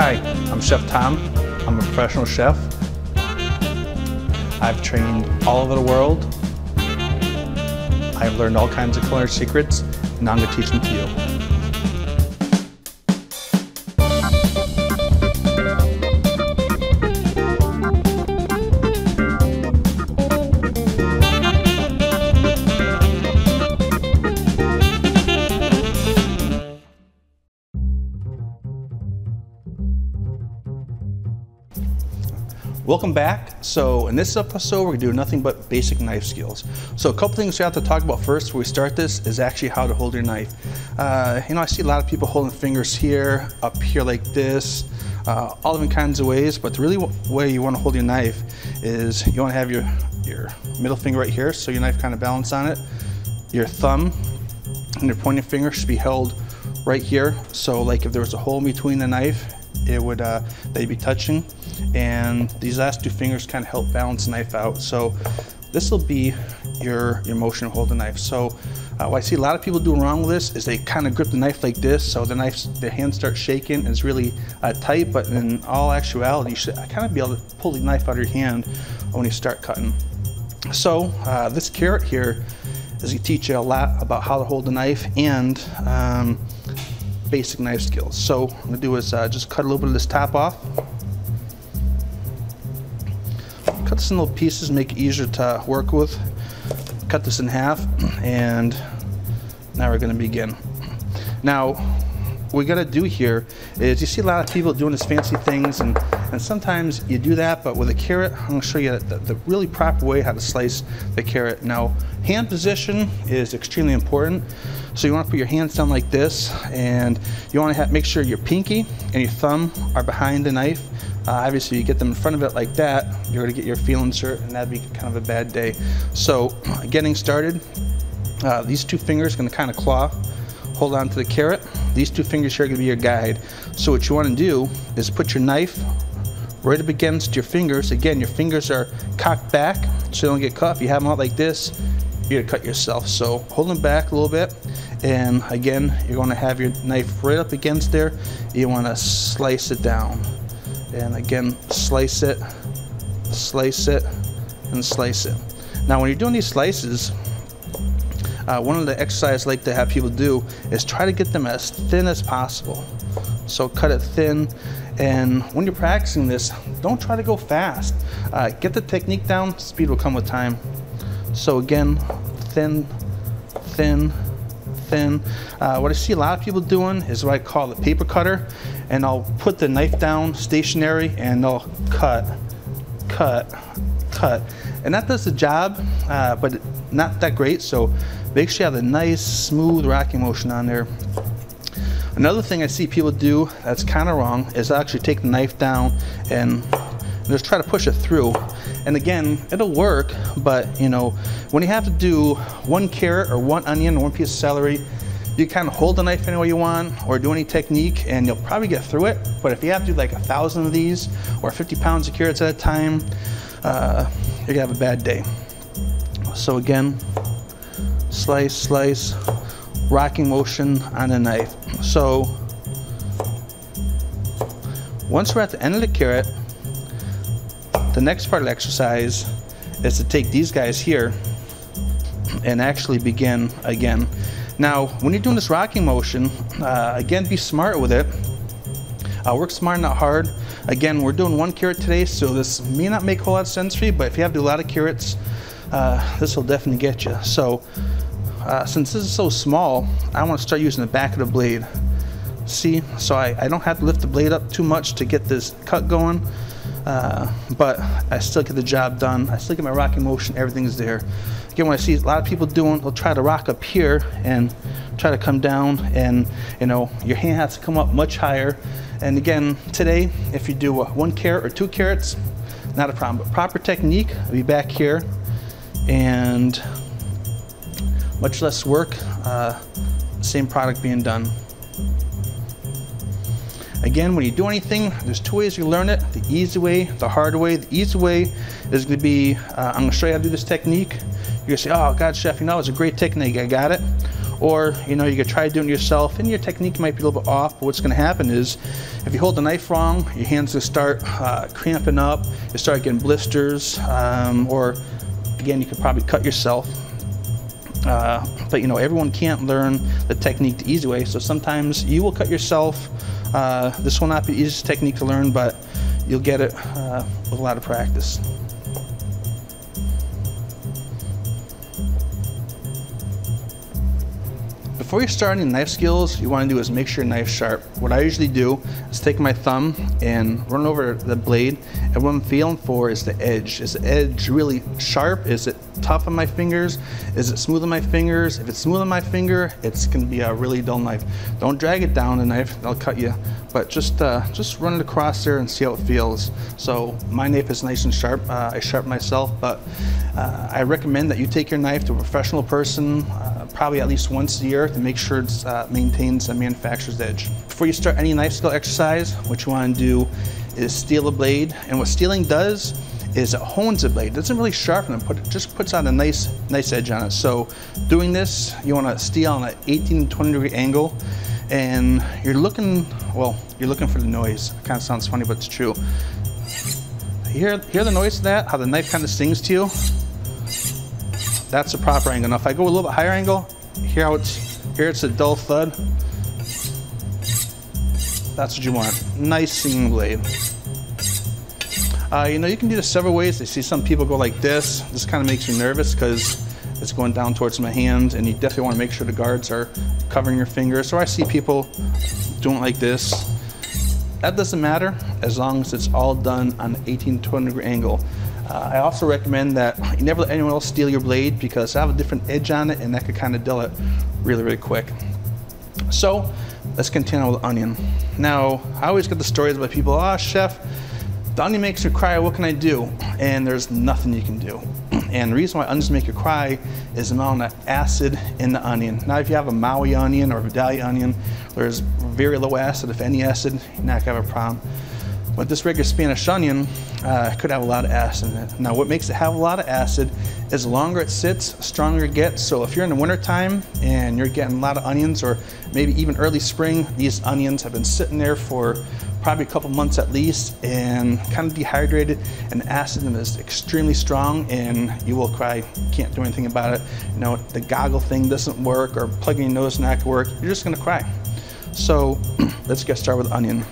Hi, I'm Chef Tom. I'm a professional chef. I've trained all over the world. I've learned all kinds of culinary secrets, and now I'm going to teach them to you. Welcome back. So in this episode, we're gonna do nothing but basic knife skills. So a couple things we have to talk about first before we start this is actually how to hold your knife. I see a lot of people holding fingers here, up here like this, all different kinds of ways, but the really way you wanna hold your knife is you wanna have your middle finger right here, so your knife kind of balance on it. Your thumb and your pointing finger should be held right here. So like if there was a hole in between the knife, it would they'd be touching, and these last two fingers kind of help balance the knife out. So this will be your motion to hold the knife. So what I see a lot of people doing wrong with this is they kind of grip the knife like this, so their hands start shaking and it's really tight, but in all actuality you should kind of be able to pull the knife out of your hand when you start cutting. So this carrot here is going to teach you a lot about how to hold the knife and basic knife skills. So what I'm going to do is just cut a little bit of this top off. Cut this in little pieces, make it easier to work with. Cut this in half, and now we're going to begin. Now, what we got to do here is you see a lot of people doing these fancy things, and sometimes you do that, but with a carrot, I'm going to show you the really proper way how to slice the carrot. Now, hand position is extremely important. So you want to put your hands down like this, and you want to make sure your pinky and your thumb are behind the knife. Obviously, if you get them in front of it like that, you're going to get your feelings hurt, and that'd be kind of a bad day. So getting started, these two fingers are going to kind of claw, hold on to the carrot. These two fingers here are going to be your guide. So what you want to do is put your knife right up against your fingers. Again, your fingers are cocked back so you don't get cut. If you have them out like this, you're going to cut yourself. So hold them back a little bit, and again, you're going to have your knife right up against there. You want to slice it down. And again, slice it, and slice it. Now when you're doing these slices, one of the exercises I like to have people do is try to get them as thin as possible. So cut it thin, and when you're practicing this, don't try to go fast. Get the technique down, speed will come with time. So again, thin, thin, thin. What I see a lot of people doing is what I call the paper cutter, and I'll put the knife down stationary and they'll cut, cut, cut. And that does the job, but not that great, so make sure you have a nice, smooth rocking motion on there. Another thing I see people do that's kind of wrong is actually take the knife down and just try to push it through. And again, it'll work, but when you have to do one carrot or one onion or one piece of celery, you kind of hold the knife any way you want or do any technique and you'll probably get through it. But if you have to do like 1,000 of these or 50 pounds of carrots at a time, you're gonna have a bad day. So again, slice, slice, rocking motion on the knife. So once we're at the end of the carrot, the next part of the exercise is to take these guys here and actually begin again. Now, when you're doing this rocking motion, again, be smart with it. Work smart, not hard. Again, we're doing one carrot today, so this may not make a whole lot of sense for you, but if you have to do a lot of carrots, this will definitely get you. So, since this is so small, I want to start using the back of the blade. See, so I don't have to lift the blade up too much to get this cut going, but I still get the job done. I still get my rocking motion, everything's there. Again, what I see a lot of people doing, they'll try to rock up here and try to come down, and your hand has to come up much higher. And again, today, if you do one carrot or 2 carrots, not a problem. But proper technique, I'll be back here, and much less work, same product being done. Again, when you do anything, there's 2 ways you learn it: the easy way, the hard way. The easy way is going to be, I'm going to show you how to do this technique. You're going to say, oh God, chef, it's a great technique, I got it. Or, you know, you could try doing it yourself and your technique might be a little bit off, but what's gonna happen is if you hold the knife wrong, your hands will start cramping up, you start getting blisters, or again, you could probably cut yourself. But you know, everyone can't learn the technique the easy way, so sometimes you will cut yourself. This will not be the easiest technique to learn, but you'll get it with a lot of practice. Before you start any knife skills, you want to do is make sure your knife's sharp. What I usually do is take my thumb and run over the blade, and what I'm feeling for is the edge. Is the edge really sharp? Is it tough on my fingers? Is it smooth on my fingers? If it's smooth on my finger, it's going to be a really dull knife. Don't drag it down the knife, that'll cut you. But just run it across there and see how it feels. So my knife is nice and sharp. I sharpen myself, but I recommend that you take your knife to a professional person, probably at least once a year, to make sure it maintains a manufacturer's edge. Before you start any knife skill exercise, what you want to do is steel a blade. And what steeling does is it hones the blade. It doesn't really sharpen it, it just puts on a nice edge on it. So doing this, you want to steel on an 18 to 20 degree angle, and you're looking for the noise. It kind of sounds funny, but it's true. Hear the noise of that? How the knife kind of stings to you? That's the proper angle. Now if I go a little bit higher angle, here it's a dull thud. That's what you want. Nice singing blade. You know, you can do this several ways. I see some people go like this. This kind of makes me nervous because it's going down towards my hand, and you definitely want to make sure the guards are covering your fingers. So I see people doing it like this. That doesn't matter as long as it's all done on an 18 to 20 degree angle. I also recommend that you never let anyone else steal your blade, because I have a different edge on it and that could kind of dull it really quick. So let's continue with onion. Now, I always get the stories about people, oh chef, the onion makes me cry, what can I do? And there's nothing you can do. And the reason why onions make you cry is the amount of acid in the onion. Now, if you have a Maui onion or a Vidalia onion, there's very low acid, if any acid, you're not gonna have a problem. But this regular Spanish onion could have a lot of acid in it. Now, what makes it have a lot of acid is the longer it sits, the stronger it gets. So if you're in the winter time and you're getting a lot of onions, or maybe even early spring, these onions have been sitting there for probably a couple months at least and kind of dehydrated, and the acid in it is extremely strong, and you will cry. You can't do anything about it. You know, the goggle thing doesn't work, or plugging your nose not gonna work. You're just gonna cry. So let's get started with onion.